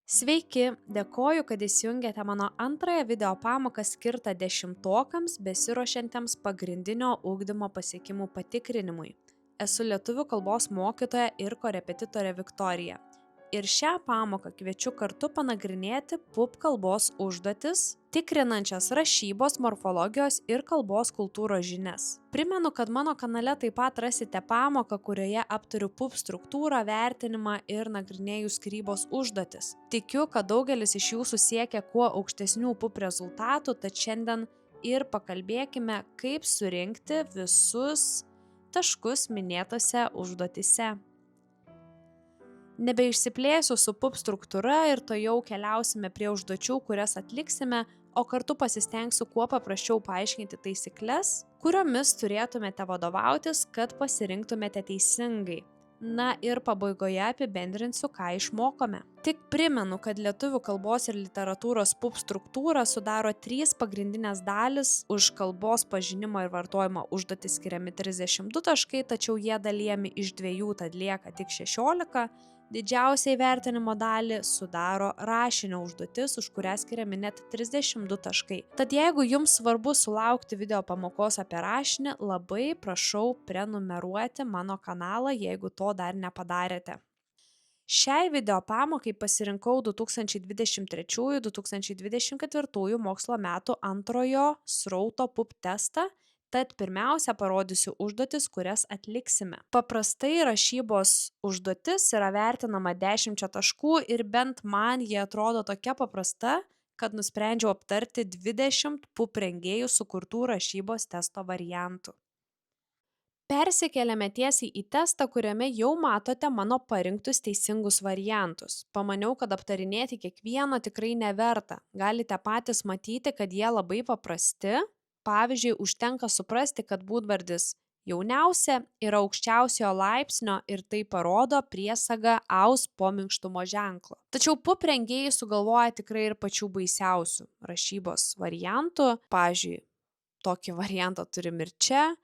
Sveiki, dėkoju, kad įsijungėte mano antrąją video pamoką skirtą dešimtokams besiruošiantiems pagrindinio ugdymo pasiekimų patikrinimui. Esu lietuvių kalbos mokytoja ir korepetitorė Viktorija. Ir šią pamoką kviečiu kartu panagrinėti PUP kalbos užduotis, tikrinančias rašybos, morfologijos ir kalbos kultūros žinias. Primenu, kad mano kanale taip pat rasite pamoką, kurioje aptariu PUP struktūrą, vertinimą ir nagrinėju skyrybos užduotis. Tikiu, kad daugelis iš jūsų siekia kuo aukštesnių PUP rezultatų, tad šiandien ir pakalbėkime, kaip surinkti visus taškus minėtose užduotise. Nebeišsiplėsiu su PUP struktūra ir tojau keliausime prie užduočių, kurias atliksime, o kartu pasistengsiu kuo paprasčiau paaiškinti taisykles, kuriomis turėtumėte vadovautis, kad pasirinktumėte teisingai. Na ir pabaigoje apibendrinsiu, ką išmokome. Tik primenu, kad lietuvių kalbos ir literatūros PUP struktūrą sudaro 3 pagrindinės dalis. Už kalbos pažinimo ir vartojimo užduotis skiriami 32 taškai, tačiau jie dalijami iš 2, tad lieka tik 16. Didžiausią įvertinimo dalį sudaro rašinio užduotis, už kurią skiriami net 32 taškai. Tad jeigu jums svarbu sulaukti video pamokos apie rašinį, labai prašau prenumeruoti mano kanalą, jeigu to dar nepadarėte. Šiai video pamokai pasirinkau 2023-2024 mokslo metų antrojo srauto PUP testą. Tad pirmiausia parodysiu užduotis, kurias atliksime. Paprastai rašybos užduotis yra vertinama 10 taškų ir bent man jie atrodo tokia paprasta, kad nusprendžiau aptarti 20 PUP rengėjų sukurtų rašybos testo variantų. Persikeliame tiesiai į testą, kuriame jau matote mano parinktus teisingus variantus. Pamaniau, kad aptarinėti kiekvieno tikrai neverta. Galite patys matyti, kad jie labai paprasti. Pavyzdžiui, užtenka suprasti, kad būdvardis jauniausia yra aukščiausiojo laipsnio ir tai parodo priesagą aus po minkštumo ženklo. Tačiau PUP rengėjai sugalvoja tikrai ir pačių baisiausių rašybos variantų. Pavyzdžiui, tokį variantą turim ir čia.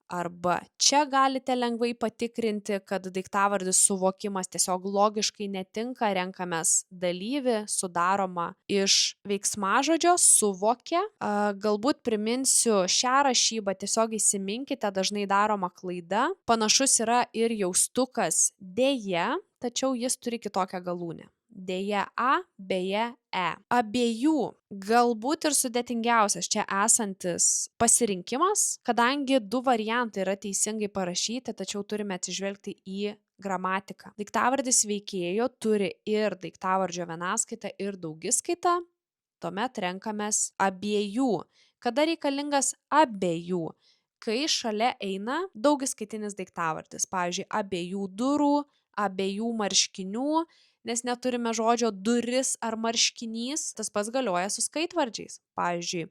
Arba čia galite lengvai patikrinti, kad daiktavardis suvokimas tiesiog logiškai netinka, renkamės dalyvį sudaromą iš veiksmažodžio suvokia. Galbūt priminsiu šią rašybą, tiesiog įsiminkite, dažnai daroma klaida. Panašus yra ir jaustukas dėja, tačiau jis turi kitokią galūnę. Dėja A, beje E. Abiejų galbūt ir sudėtingiausias čia esantis pasirinkimas, kadangi 2 variantai yra teisingai parašyti, tačiau turime atsižvelgti į gramatiką. Daiktavardis veikėjo turi ir daiktavardžio vienaskaitą ir daugiskaitą, tuomet renkamės abiejų. Kada reikalingas abiejų? Kai šalia eina daugiskaitinis daiktavardis, pavyzdžiui, abiejų durų, abiejų marškinių, nes neturime žodžio duris ar marškinys, tas pats galioja su skaitvardžiais. Pavyzdžiui,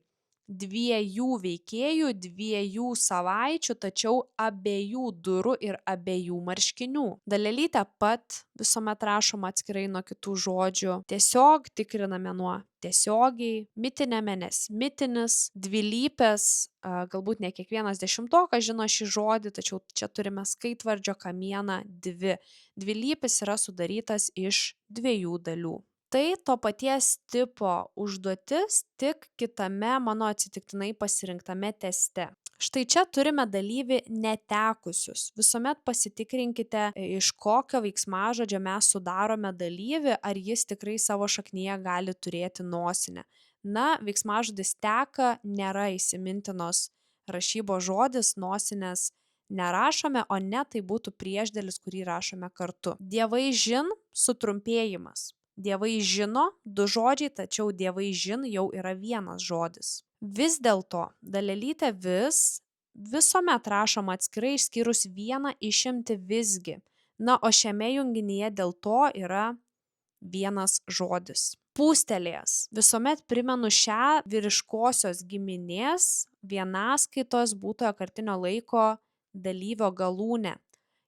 2 veikėjų, 2 savaičių, tačiau abiejų durų ir abiejų marškinių. Dalelytę pat visuomet rašoma atskirai nuo kitų žodžių. Tiesiog tikriname nuo tiesiogiai, mitinėme, nes mitinis, dvilypės, galbūt ne kiekvienas dešimtokas žino šį žodį, tačiau čia turime skaitvardžio kamieną 2. Dvilypis yra sudarytas iš 2 dalių. Tai to paties tipo užduotis, tik kitame mano atsitiktinai pasirinktame teste. Štai čia turime dalyvį netekusius. Visuomet pasitikrinkite, iš kokio veiksmažodžio mes sudarome dalyvį, ar jis tikrai savo šaknyje gali turėti nosinę. Na, veiksmažodis teka nėra įsimintinos rašybos žodis, nosinės nerašome, o ne tai būtų priešdėlis, kurį rašome kartu. Dievai žin sutrumpėjimas. Dievai žino 2 žodžiai, tačiau dievai žin jau yra 1 žodis. Vis dėlto dalelytė visuomet rašoma atskirai išskyrus 1 išimtį visgi. Na, o šiame junginyje dėl to yra 1 žodis. Pūstelės. Visuomet primenu šią vyriškosios giminės vienaskaitos būtojo kartinio laiko dalyvio galūnę.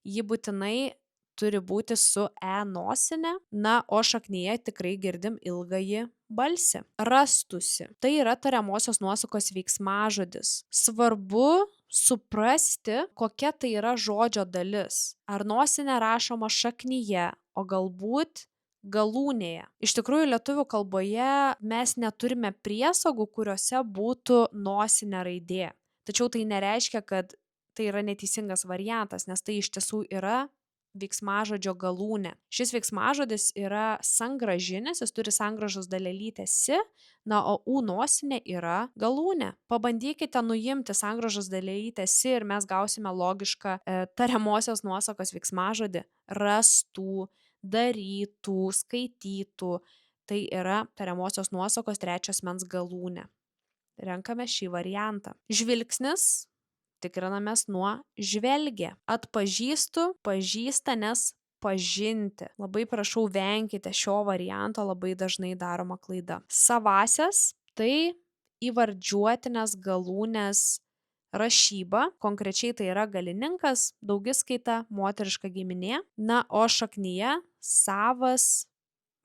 Ji būtinai turi būti su E nosinė, na, o šaknyje tikrai girdim ilgąjį balsį. Rastusi. Tai yra tariamosios nuosakos veiksmažodis. Svarbu suprasti, kokia tai yra žodžio dalis. Ar nosinė rašoma šaknyje, o galbūt galūnėje. Iš tikrųjų, lietuvių kalboje mes neturime priesagų, kuriuose būtų nosinė raidė. Tačiau tai nereiškia, kad tai yra neteisingas variantas, nes tai iš tiesų yra veiksmažodžio galūnė. Šis veiksmažodis yra sangrąžinis, jis turi sangrąžos dalelytę si, na, o u nosinė yra galūnė. Pabandykite nuimti sangrąžos dalelytę si ir mes gausime logišką tariamosios nuosakos veiksmažodį rastų, darytų, skaitytų. Tai yra tariamosios nuosakos trečias asmens galūnė. Renkame šį variantą. Žvilgsnis. Tikrinamės nuo žvelgia. Atpažįstu, pažįsta, nes pažinti. Labai prašau, venkite šio varianto, labai dažnai daroma klaida. Savąsias tai įvardžiuotinės galūnės rašyba, konkrečiai tai yra galininkas, daugiskaita, moteriška giminė. Na, o šaknyje savas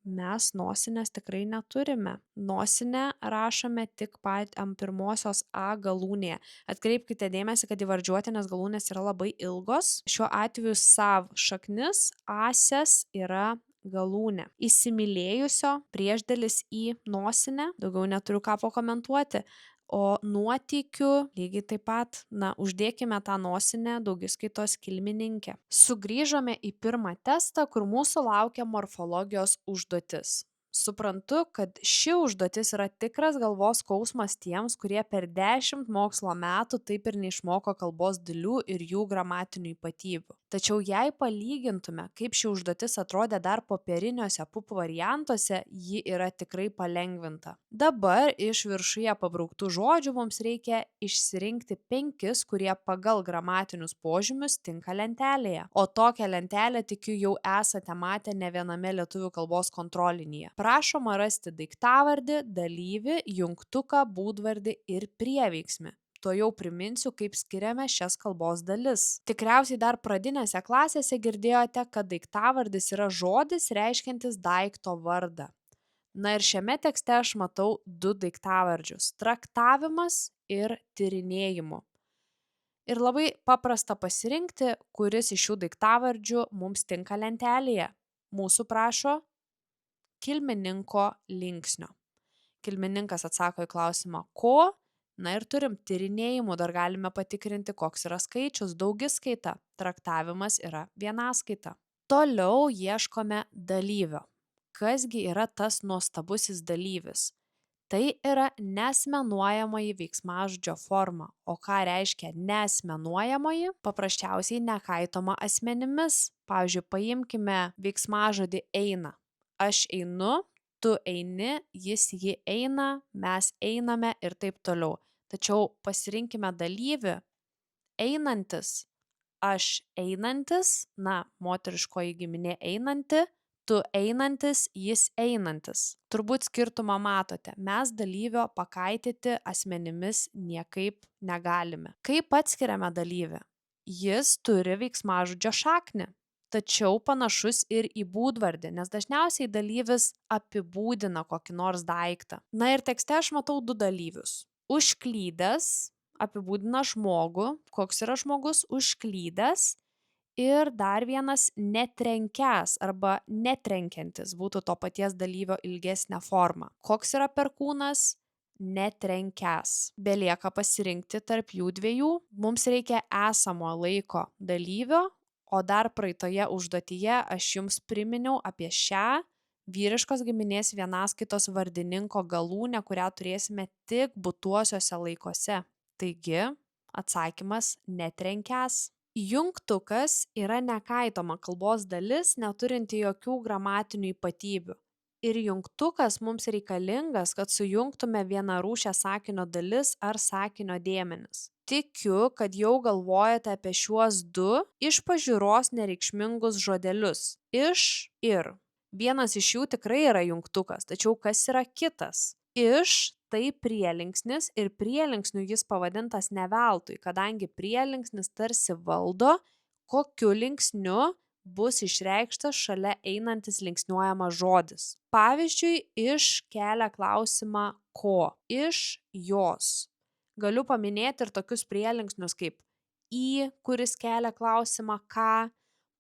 mes nosinės tikrai neturime. Nosinę rašome tik ant pirmosios a galūnėje. Atkreipkite dėmesį, kad įvardžiuotinės galūnės yra labai ilgos. Šiuo atveju sav šaknis, asės yra galūnė. Įsimylėjusio priešdėlis į nosinę, daugiau neturiu ką pakomentuoti. O nuotykių lygiai taip pat, na, uždėkime tą nosinę daugiskaitos kilmininkę. Sugrįžome į pirmą testą, kur mūsų laukia morfologijos užduotis. Suprantu, kad ši užduotis yra tikras galvos skausmas tiems, kurie per 10 mokslo metų taip ir neišmoko kalbos dalių ir jų gramatinių ypatybių. Tačiau jei palygintume, kaip ši užduotis atrodė dar popieriniuose pup variantuose, ji yra tikrai palengvinta. Dabar iš viršuje pabrauktų žodžių mums reikia išsirinkti 5, kurie pagal gramatinius požymius tinka lentelėje. O tokią lentelę, tikiu, jau esate matę ne viename lietuvių kalbos kontrolinėje. Prašoma rasti daiktavardį, dalyvį, jungtuką, būdvardį ir prieveiksmį. Tuojau priminsiu, kaip skiriame šias kalbos dalis. Tikriausiai dar pradinėse klasėse girdėjote, kad daiktavardis yra žodis reiškiantis daikto vardą. Na ir šiame tekste aš matau 2 daiktavardžius – traktavimas ir tyrinėjimu. Ir labai paprasta pasirinkti, kuris iš šių daiktavardžių mums tinka lentelėje. Mūsų prašo kilmininko linksnio. Kilmininkas atsako į klausimą ko, na ir turim tyrinėjimų, dar galime patikrinti, koks yra skaičius, daugiskaita, traktavimas yra vienaskaita. Toliau ieškome dalyvio. Kasgi yra tas nuostabusis dalyvis? Tai yra neasmenuojamoji veiksmažodžio forma. O ką reiškia neasmenuojamoji? Paprasčiausiai nekaitoma asmenimis. Pavyzdžiui, paimkime veiksmažodį eina. Aš einu, tu eini, jis ji eina, mes einame ir taip toliau. Tačiau pasirinkime dalyvį. Einantis. Aš einantis, na, moteriškoji giminė einanti, tu einantis, jis einantis. Turbūt skirtumą matote, mes dalyvio pakaityti asmenimis niekaip negalime. Kaip atskiriame dalyvį? Jis turi veiksmažodžio šaknį, tačiau panašus ir į būdvardį, nes dažniausiai dalyvis apibūdina kokį nors daiktą. Na ir tekste aš matau 2 dalyvius. Užklydęs apibūdina žmogų, koks yra žmogus užklydęs. Ir dar vienas netrenkęs arba netrenkiantis būtų to paties dalyvio ilgesnė forma. Koks yra perkūnas? Netrenkęs. Belieka pasirinkti tarp jų 2. Mums reikia esamo laiko dalyvio, o dar praeitoje užduotyje aš jums priminiau apie šią vyriškos giminės vienaskaitos vardininko galūnę, kurią turėsime tik būtuosiuose laikuose. Taigi, atsakymas netrenkęs. Jungtukas yra nekaitoma kalbos dalis, neturinti jokių gramatinių ypatybių. Ir jungtukas mums reikalingas, kad sujungtume vienarūšę sakinio dalis ar sakinio dėmenis. Tikiu, kad jau galvojate apie šiuos 2 iš pažiūros nereikšmingus žodelius. Iš ir. Vienas iš jų tikrai yra jungtukas, tačiau kas yra kitas? Iš tai prielinksnis ir prielinksniu jis pavadintas ne veltui, kadangi prielinksnis tarsi valdo, kokiu linksniu bus išreikštas šalia einantis linksniuojamas žodis. Pavyzdžiui, iš kelia klausimą ko, iš jos. Galiu paminėti ir tokius prielinksnius kaip į, kuris kelia klausimą ką,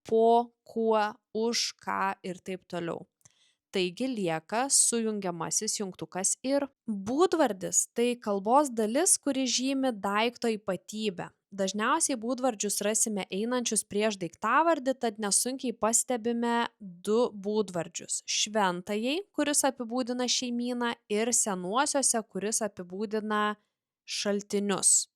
po, kuo, už ką ir taip toliau. Taigi lieka sujungiamasis jungtukas ir. Būdvardis tai kalbos dalis, kuri žymi daikto ypatybę. Dažniausiai būdvardžius rasime einančius prieš daiktavardį, tad nesunkiai pastebime du būdvardžius. Šventajai, kuris apibūdina šeimyną, ir senuosiuose, kuris apibūdina šaltinius.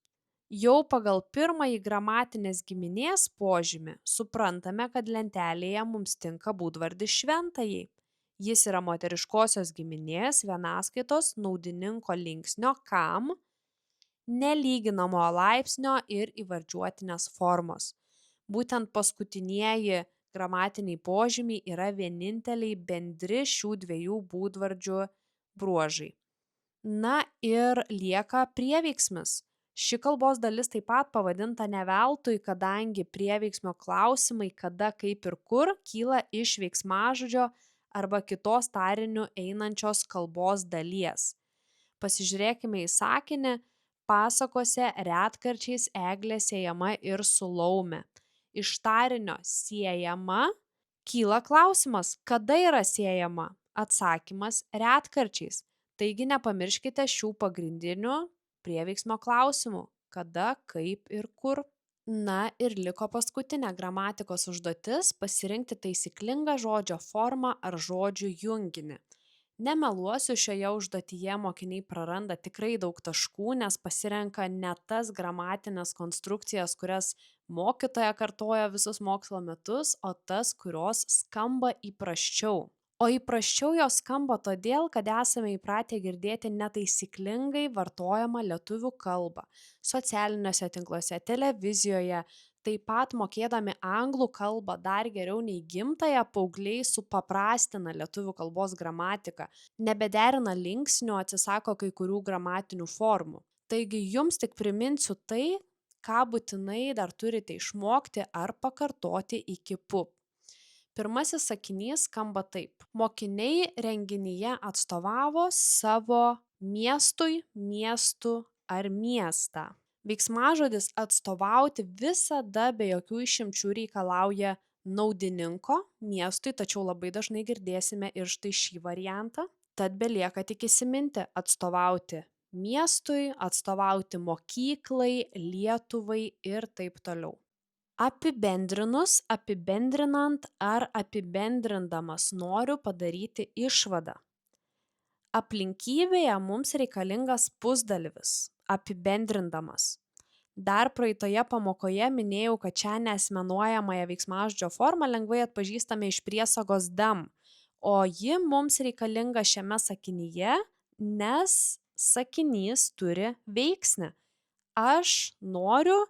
Jau pagal pirmąjį gramatinės giminės požymį suprantame, kad lentelėje mums tinka būdvardis šventajai. Jis yra moteriškosios giminės vienaskaitos naudininko linksnio kam, nelyginamojo laipsnio ir įvardžiuotinės formos. Būtent paskutinieji gramatiniai požymiai yra vieninteliai bendri šių dviejų būdvardžių bruožai. Na ir lieka prieveiksmis. Ši kalbos dalis taip pat pavadinta ne veltui, kadangi prieveiksmio klausimai kada, kaip ir kur kyla iš veiksmažodžio arba kitos tariniu einančios kalbos dalies. Pasižiūrėkime į sakinį: pasakose retkarčiais eglė siejama ir su laume. Iš tarinio siejama kyla klausimas, kada yra siejama? Atsakymas: retkarčiais. Taigi nepamirškite šių pagrindinių prieveiksmio klausimų: kada, kaip ir kur. Na ir liko paskutinė gramatikos užduotis - pasirinkti taisyklingą žodžio formą ar žodžių junginį. Nemeluosiu, šioje užduotyje mokiniai praranda tikrai daug taškų, nes pasirenka ne tas gramatinės konstrukcijas, kurias mokytoja kartoja visus mokslo metus, o tas, kurios skamba įprasčiau. O įprasčiau jos skamba todėl, kad esame įpratę girdėti netaisyklingai vartojamą lietuvių kalbą socialiniuose tinkluose, televizijoje. Taip pat mokėdami anglų kalbą dar geriau nei gimtąją, paaugliai supaprastina lietuvių kalbos gramatiką, nebederina linksnių, atsisako kai kurių gramatinių formų. Taigi jums tik priminsiu tai, ką būtinai dar turite išmokti ar pakartoti iki pup. Pirmasis sakinys skamba taip: mokiniai renginyje atstovavo savo miestui, miestų ar miestą. Veiksmažodis atstovauti visada be jokių išimčių reikalauja naudininko miestui, tačiau labai dažnai girdėsime ir štai šį variantą. Tad belieka tik įsiminti: atstovauti miestui, atstovauti mokyklai, Lietuvai ir taip toliau. Apibendrinus, apibendrinant ar apibendrindamas noriu padaryti išvadą. Aplinkybėje mums reikalingas pusdalyvis - apibendrindamas. Dar praeitoje pamokoje minėjau, kad šią neasmenuojamąją veiksmažodžio formą lengvai atpažįstame iš priesagos dam, o ji mums reikalinga šiame sakinyje, nes sakinys turi veiksnį. Aš noriu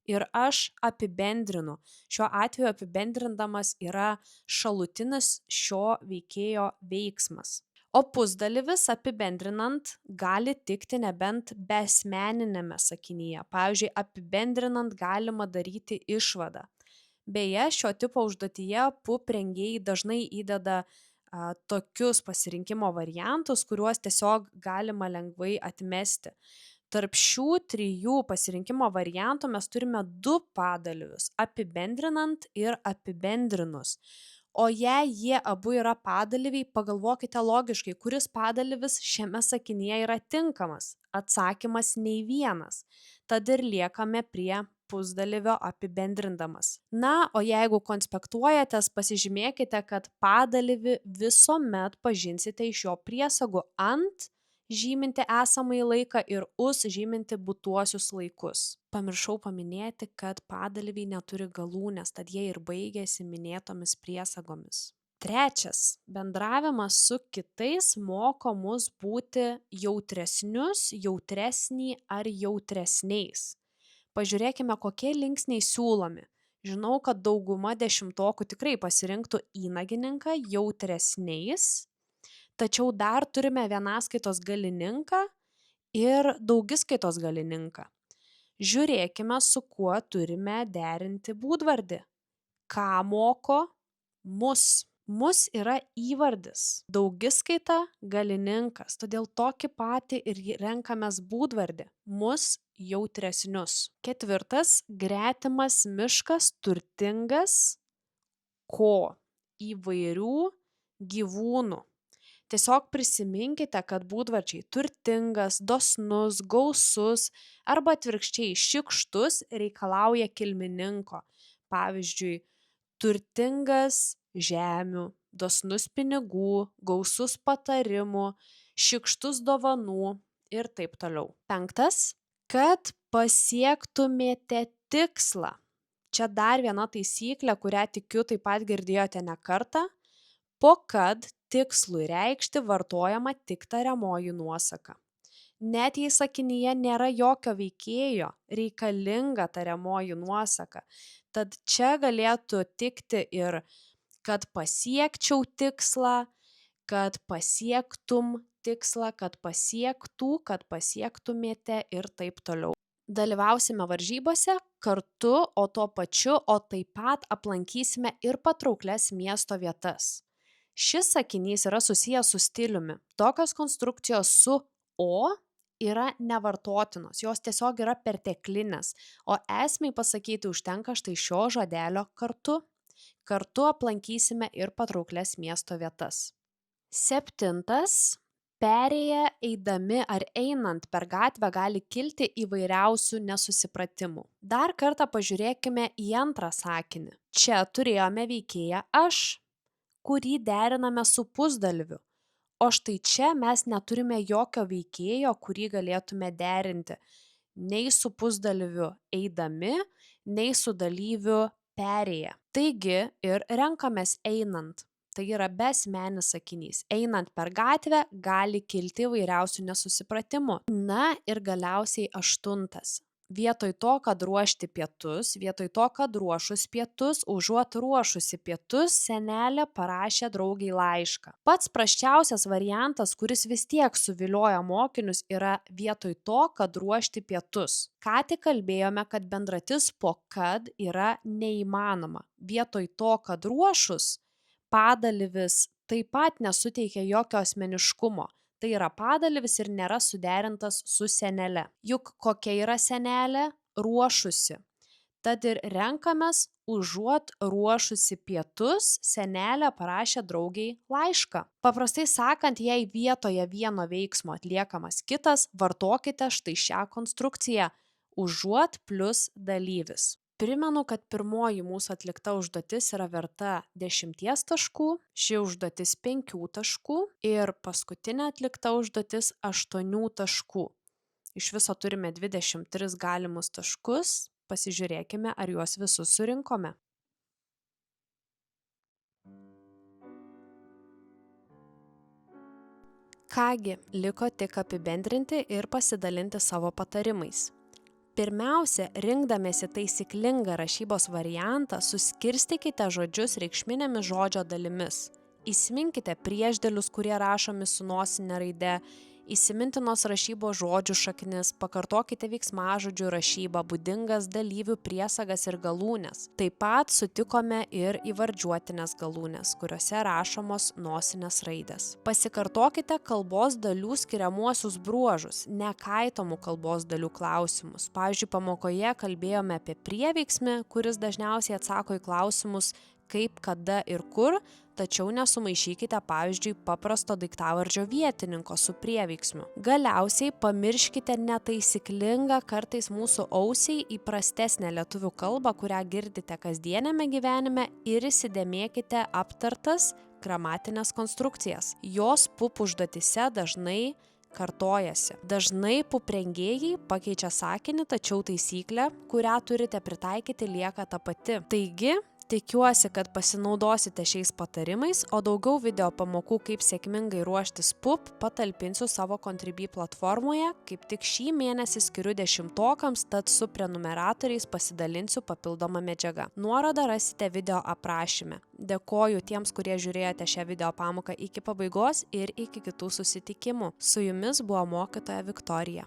ir aš apibendrinu. Šiuo atveju apibendrindamas yra šalutinis šio veikėjo veiksmas. O pusdalyvis apibendrinant gali tikti nebent beasmeniniame sakinyje. Pavyzdžiui, apibendrinant galima daryti išvadą. Beje, šio tipo užduotyje pup rengėjai dažnai įdeda tokius pasirinkimo variantus, kuriuos tiesiog galima lengvai atmesti. Tarp šių trijų pasirinkimo variantų mes turime du padalyvius - apibendrinant ir apibendrinus. O jei jie abu yra padalyviai, pagalvokite logiškai, kuris padalyvis šiame sakinyje yra tinkamas. Atsakymas nei vienas. Tad ir liekame prie pusdalyvio apibendrindamas. Na, o jeigu konspektuojatės, pasižymėkite, kad padalyvį visuomet pažinsite iš jo priesagų ant žyminti esamąjį laiką ir us žyminti būtuosius laikus. Pamiršau paminėti, kad padalyviai neturi galūnės, tad jie ir baigėsi minėtomis priesagomis. Trečias. Bendravimas su kitais moko mus būti jautresnius, jautresnį ar jautresniais. Pažiūrėkime, kokie linksniai siūlomi. Žinau, kad dauguma dešimtokų tikrai pasirinktų įnagininką jautresniais, tačiau dar turime vienaskaitos galininką ir daugiskaitos galininką. Žiūrėkime, su kuo turime derinti būdvardį. Ką moko? Mus. Mus yra įvardis. Daugiskaita galininkas, todėl tokį patį ir renkamės būdvardį. Mus jautresnius. Ketvirtas. Gretimas miškas turtingas ko? Įvairių gyvūnų. Tiesiog prisiminkite, kad būdvardžiai turtingas, dosnus, gausus arba atvirkščiai šykštus reikalauja kilmininko. Pavyzdžiui, turtingas žemių, dosnus pinigų, gausus patarimų, šykštus dovanų ir taip toliau. 5. Kad pasiektumėte tikslą. Čia dar viena taisyklė, kurią tikiu taip pat girdėjote ne kartą. Po kad tikslui reikšti vartojama tik tariamoji nuosaka. Net jei sakinyje nėra jokio veikėjo, reikalinga tariamoji nuosaka. Tad čia galėtų tikti ir kad pasiekčiau tikslą, kad pasiektum tikslą, kad pasiektų, kad pasiektumėte ir taip toliau. Dalyvausime varžybose kartu, o tuo pačiu, o taip pat aplankysime ir patrauklias miesto vietas. Šis sakinys yra susijęs su stiliumi. Tokios konstrukcijos su o yra nevartotinos, jos tiesiog yra perteklinės, o esmei pasakyti užtenka štai šio žodelio kartu. Kartu aplankysime ir patrauklias miesto vietas. 7. Perėję, eidami ar einant per gatvę gali kilti įvairiausių nesusipratimų. Dar kartą pažiūrėkime į antrą sakinį. Čia turėjome veikėją aš, kurį deriname su pusdalyviu. O štai čia mes neturime jokio veikėjo, kurį galėtume derinti nei su pusdalyviu eidami, nei su dalyviu perėję. Taigi ir renkamės einant. Tai yra besmenis sakinys. Einant per gatvę gali kilti įvairiausių nesusipratimų. Na ir galiausiai 8. Vietoj to, kad ruošti pietus, vietoj to, kad ruošus pietus, užuot ruošusi pietus, senelė parašė draugiai laišką. Pats prasčiausias variantas, kuris vis tiek suvilioja mokinius, yra vietoj to, kad ruošti pietus. Ką tik kalbėjome, kad bendratis po kad yra neįmanoma. Vietoj to, kad ruošus, padalyvis taip pat nesuteikia jokio asmeniškumo. Tai yra padalyvis ir nėra suderintas su senele. Juk kokia yra senelė? Ruošusi. Tad ir renkamės užuot ruošusi pietus, senelė parašė draugiai laišką. Paprastai sakant, jei vietoje vieno veiksmo atliekamas kitas, vartokite štai šią konstrukciją užuot plus dalyvis. Primenu, kad pirmoji mūsų atlikta užduotis yra verta 10 taškų, ši užduotis 5 taškų ir paskutinė atlikta užduotis 8 taškų. Iš viso turime 23 galimus taškus, pasižiūrėkime, ar juos visus surinkome. Kągi, liko tik apibendrinti ir pasidalinti savo patarimais. Pirmiausia, rinkdamiesi taisyklingą rašybos variantą, suskirstykite žodžius reikšminėmis žodžio dalimis. Įsiminkite priešdėlius, kurie rašomi su nosine raide, įsimintinos rašybos žodžių šaknis, pakartokite veiksmažodžių rašybą, būdingas dalyvių priesagas ir galūnes. Taip pat sutikome ir įvardžiuotinės galūnes, kuriuose rašomos nosinės raidės. Pasikartokite kalbos dalių skiriamuosius bruožus, nekaitomų kalbos dalių klausimus. Pavyzdžiui, pamokoje kalbėjome apie prieveiksmį, kuris dažniausiai atsako į klausimus kaip, kada ir kur, tačiau nesumaišykite, pavyzdžiui, paprasto daiktavardžio vietininko su prieveiksmiu. Galiausiai pamirškite netaisyklingą, kartais mūsų ausiai įprastesnę lietuvių kalbą, kurią girdite kasdieniame gyvenime, ir įsidėmėkite aptartas gramatinės konstrukcijas. Jos pup užduotise dažnai kartojasi. Dažnai pup rengėjai pakeičia sakinį, tačiau taisyklė, kurią turite pritaikyti, lieka ta pati. Taigi, tikiuosi, kad pasinaudosite šiais patarimais, o daugiau video pamokų, kaip sėkmingai ruoštis pup, patalpinsiu savo Contribui platformoje. Kaip tik šį mėnesį skiriu 10-okams, tad su prenumeratoriais pasidalinsiu papildomą medžiagą. Nuorodą rasite video aprašyme. Dėkoju tiems, kurie žiūrėjote šią video pamoką iki pabaigos ir iki kitų susitikimų. Su jumis buvo mokytoja Viktorija.